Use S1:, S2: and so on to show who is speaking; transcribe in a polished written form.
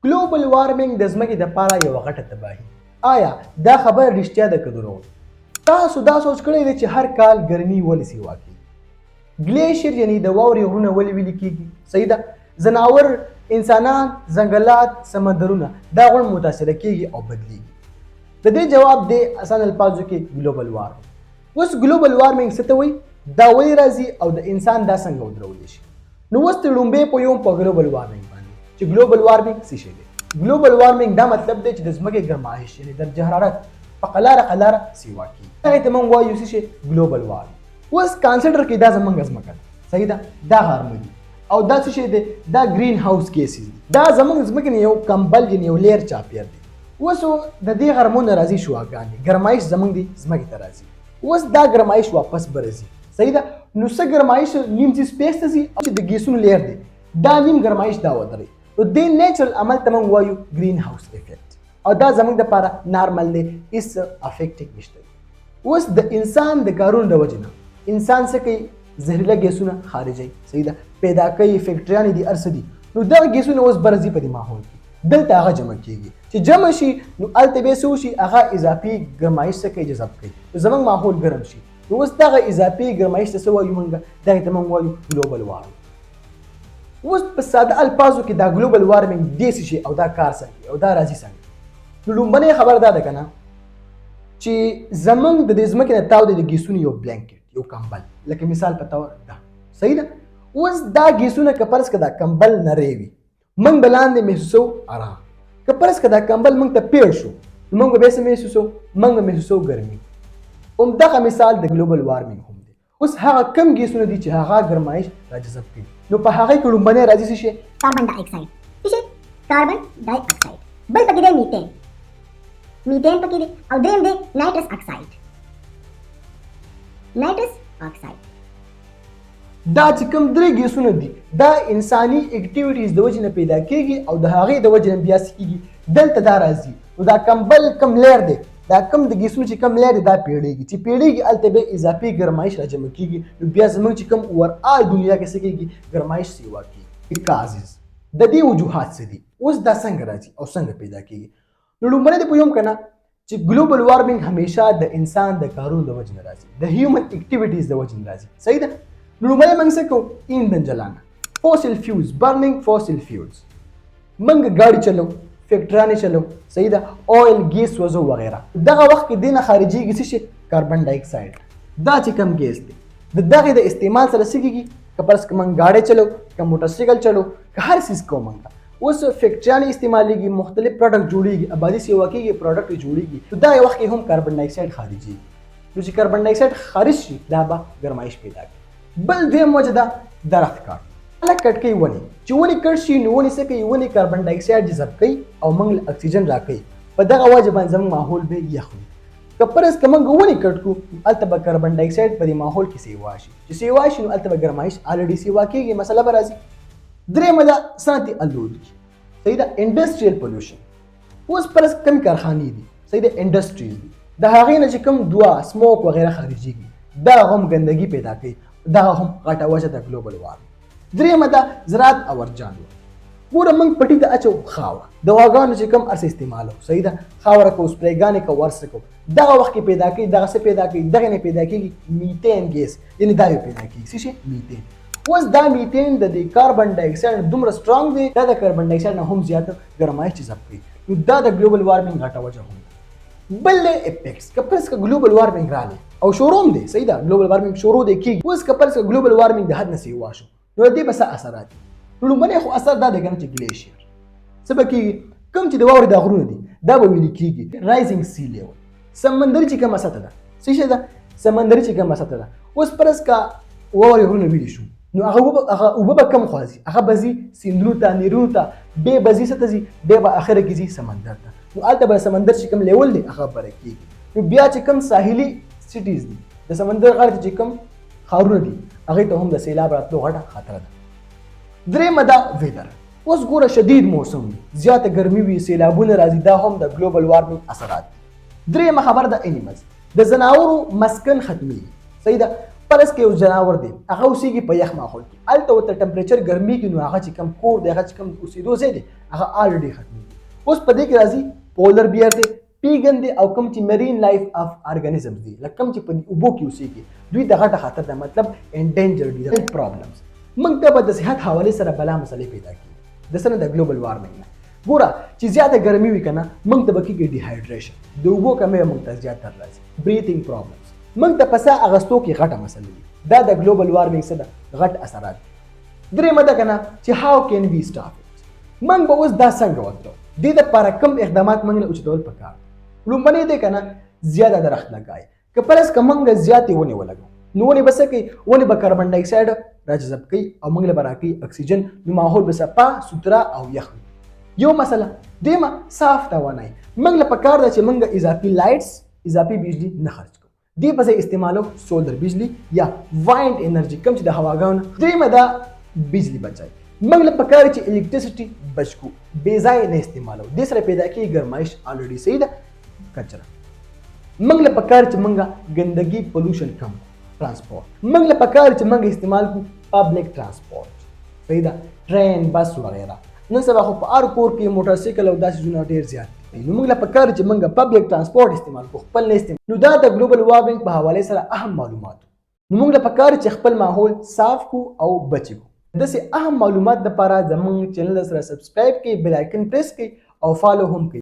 S1: ګلوبل وارمنګ د ځمکې دپاره یوه غټه تباهي. آیا دا خبره رښتیا ده که دروغ؟ تاسو دا سوچ کړی دی چې هر کال ګرمي ولې سیوا کېږي؟ ګلیشیر یعنې د واورې غرونه ولې ویلې کېږي؟ صحیح ده. ځناور، انسانان، ځنګلات، سمندرونه دا غوڼ متاثره کېږي او بدلیږي. د دې جواب دی اسان الفاظو کې ګلوبل وارمنګ. اوس ګلوبل وارمنګ څه ته وایي؟ دا ولې راځي او د انسان دا څنګه ودرولی شي؟ نو اوس لومبۍ پوهیږم په ګلوبل وارمنګ باندې چې ګلوبل وارمنګ څه شی دی. ګلوبل وارمنګ دا مطلب دی چې د ځمکې ګرمایش یعنې درجه حرارت په قلاره سیوا کېږي. هغې ته موږ وایو څه شی؟ ګلوبل وارمنګ. اوس کانسیډر کړئ دا زموږ ځمکه ده، صحیح ده، دا غرمه دي او دا څه شی دی؟ دا ګرین هاوس ګیسز دي. دا زموږ ځمکې نه یو کمبل یعنې یو لیر چاپېر دی. اوس د دې غرمو نه راځي شواګانې، ګرمایش زموږ دی ځمکې ته راځي. اوس دا ګرمایش واپس به راځي، صحیح ده. نو څه ګرمایش نیم چې سپیس ته ځي او چې د ګیسونو لیر دی دا نیم ګرمایش دا ودرې. نو دې نیچرل عمل ته موږ وایو ګرین هاوس افیکټ او دا زموږ دپاره نارمل دی، هېڅ افیکټ یې نشته. اوس د انسان د کارونو د وجې نه انسان څه کوي؟ زهریله ګیسونه خارجوي، صحیح ده، پیدا کوي، فیکټریانې دي، هر څه دي. نو دغه ګیسونه اوس به راځي په دې ماحول کې، دلته هغه جمع کېږي. چې جمع شي نو هلته بیا څه وشي؟ هغه اضافي ګرمایش څه کوي؟ جذب کوي. نو زموږ ماحول ګرم شي. نو اوس دغه اضافي ګرمایش ته څه وایو موږ؟ دغې ته موږ وایو ګلوبل وارمنګ. اوس په ساده الفاظو کې دا ګلوبل وارمنګ دی څه شي او دا کار څنګه او دا راځي څنګه؟ نو لومبنۍ خبره دا ده که نه چې زموږ د دې ځمکې نه تاو دی د ګیسونو یو بلانکټ، یو کمبل، لکه مثال په طور دا، صحیح ده. اوس دا ګیسونه که فرض که دا کمبل نری وي موږ به لاندې محسوسو ارام، که فرض که دا کمبل موږ ته پیړ شو نو موږ به بیا څه محسوسو؟ موږ به محسوسو ګرمي. همدغه مثال د ګلوبل وارمنګ هم دی. اوس هغه کم ګیسونه دي چې هغه ګرمایش راجذب کوي. نو په هغې کې لومبنی راځي څه شی؟
S2: کاربن ډای اکساید. څه شی؟ کاربن ډای اکساید. بل پکې دی میتین. میتین پکې دی او دریم دی نایټرس اکساید. نایټرس اکساید
S1: دا چې کوم درې ګیسونه دي دا انساني اکټیویټیز د وجې نه پیدا کېږي او د هغې د وجې نه بیا څه کېږي؟ دلته دا راځي. نو دا کمبل کم لیر دی، دا کم د ګیسونو چې کم لیر دی دا پیړېږي. چې پیړېږي هلته بیا اضافي ګرمایش راجمع کېږي. نو بیا زموږ چې کوم اوورآل دنیا کې څه کېږي؟ ګرمایش سیوا کېږي. کازز د دې وجوهات څه دي؟ اوس دا څنګه راځي او څنګه پیدا کېږي؟ نو لومړی دې پوهیږم که نه چې ګلوبل وارمنګ همیشه د انسان د کارونو د وجې نه راځي، د هیومن اکټیویټیز د وجې نه راځي، صحیح ده. نو لومړی موږ څه کوو؟ ایندھن جلانه، فوسل فیولز، برننګ فوسل فیولز. موږ ګاډي چلو، فیکټریانې چلو، صحیح ده، اویل، ګیس وضو وغیره. دغه وخت کې دې نه خارجېږي څه شي؟ کاربن ډای اکساید. دا چې کوم ګیس دی د دغې د استعمال سره څه کېږي؟ که فرض که موږ ګاډی چلو، که موټرسایکل چلو، که هر څیز کوو موږ اوس فیکټریانې استعمالیږي، مختلف پروډکټ جوړېږي، آبادي سیوا کېږي، پروډکټ یې جوړېږي. نو دا وخت کې هم کاربن ډای اکساید خارجېږي. نو چې کاربن ډای اکساید خارج شي دا به ګرمایش پیدا کوي. بل دویم وجه ده درخت کاټ. خلک کټ کوي ونې، چې ونې کټ شي نو ونې څه کوي؟ ونې کاربن ډای اکساید جذب کوي او موږ له اکسیجن راکوي. په دغه وجه باندې زموږ ماحول به یخ وي. که فرض که موږ ونې کټ کړو هلته به کاربن ډای اکساید په دې ماحول کې سیوا شي. چې سیوا شي نو هلته به ګرمایش الریډي سیوا کېږي، مسله به راځي. درېیمه ده صنعتي آلودګي، صحیح ده، انډسټریل پولیوشن. اوس فرض کمې کارخانې دي، صحیح ده، انډسټریز دي، د هغې نه چې کوم دوا، سموک وغیره خارجېږي دغه هم ګندګي پیدا کوي. دغه هم غټه وجه ده ګلوبل وارمنګ. درېیمه ده زراعت او ورجانو. ګوره موږ پټي ته اچو خاوره، دواګانو چې کوم هر څه استعمالوو، صحیح ده، خاوره کوو، سپرېګانې کوو، هر څه کوو. دغه وخت کې پیدا کوي، دغه څه پیدا کوي؟ دغې نه پیدا کېږي میتین ګیس، یعنې دا یو پیدا کېږي څه شی؟ میتین. اوس دا میتین د دې کاربن ډای اکساید دومره سټرانګ دی دا د کاربن ډای اکساید نه هم زیاته ګرمایش جذب کوي. نو دا د ګلوبل وارمنګ غټه وجه هم ده. بل دی افیکټس. که فرض که ګلوبل وارمنګ راغلی او شروع هم دی، صحیح ده، ګلوبل وارمنګ شروع دی کېږي. اوس که فرض که ګلوبل وارمنګ د حد نه سیوا شو نو د دې به څه اثرات دي؟ نو لومړنی خو اثر دا دی که نه چې ګلیشیر څه به کېږي؟ کوم چې د واورې دا غرونه دي دا به ویلې کېږي رایزنګ سی لیول. سمندري چې کومه سطحه ده څه شی ده؟ سمندري چې کومه سطحه ده. اوس فرض که واورې غرونه ویلې شو نو هغه اوبه به کم خوا ځي، هغه به ځي سیندونو ته، نهرونو ته، بیا به ځي څه ته ځي؟ بیا به اخره کې ځي سمندر ته. نو هلته به سمندر چې کوم لیول دی هغه بره کېږي. نو بیا چې کوم ساحلي سټیز دي د سمندر غاړې ته چې کوم ښارونه دي هغې ته هم د سیلاب راتلو غټه خطره ده. درېیمه ده ویدر. اوس ګوره شدید موسم وي، زیاته ګرمي وي، سیلابونه راځي، دا هم د ګلوبل وارمنګ اثرات دي. درېیمه خبره ده انیملز. د ځناورو مسکن ختمېږي، صحیح ده. فرض کې یو جناور دی هغه اوسېږي په یخ ماحول کې، هلته ورته ټمپریچر ګرمېږي نو هغه چې کوم کور دی، هغه چې کوم اوسېدو ځای دی هغه الریډي ختمېږي. اوس په دې کې راځي پولر بیئر دی، پیګن دی او کوم چې مرین لایف اف ارګانیزمز دي لکه کوم چې په اوبو کې اوسېږي دوی د غټه خطر ده، مطلب انډینجرډ دي، هیلث پرابلمز. موږ ته به د صحت حوالې سره بلا مسلې پیدا کیږي د څه نه، د ګلوبل وارمنګ نه. ګوره چې زیاته ګرمي وي که نه موږ ته به کېږي ډیهایډریشن، د اوبو کمی به موږ ته زیاتره راځي، بریتنګ پرابلمز. موږ ته په ساه اخیستو کې غټه مسله وي، دا د ګلوبل وارمنګ څه ده، غټ اثرات دي. درېیمه ده که نه چې هاو کین وي سټاپ اټ، موږ به اوس دا څنګه وکړو، دې دپاره کوم اقدامات موږ له اوچتول پکار. لومړنی دی که نه زیاته درخت لګای، که پلس که موږ زیاتې ونې ولګو نو ونې به څه کوي، ونې به کاربن ډای اکسایډ راجذب کوي او موږ له به راکوي اکسیجن، نو ماحول به صفا سوتره او یخ وي. یو مسله. دیمه صاف توانایي، موږ له پکار ده چې موږ اضافي لایټس اضافي بجلی نه خرج کړو، دې په ځای استعمالو سولر بجلی یا وایند انرژي کوم چې د هواګانو. درېیمه ده بجلی بچای، موږ له پکار چې الکتریسټي بچ کو، بې ځایه نه استعمالو، دې سره پیدا کېږي ګرمایش الریډي صحیح ده کچره. موږ له پکار چې موږ ګندګي پولوشن کم ترانسپورت، موږ له پکار چې موږ استعمال کو پبلک ترانسپورت صحیح ده، ټرین بس وغیره. نن سبا خو په هر کور کې موټر سایکل او داسې څیزونه ډېر زیات دي، نو موږ له پکار چې موږ پبلک ترانسپورت استعمال کو، خپل نه استعمال. نو دا د ګلوبل وارمنګ په حوالې سره اهم معلومات. نو موږ له پکار چې خپل ماحول صاف کو او بچ کو. داسې اهم معلومات دپاره زموږ چینل سره سبسکرایب کړئ، بیل آیکن پریس کړئ او فالو هم کړئ.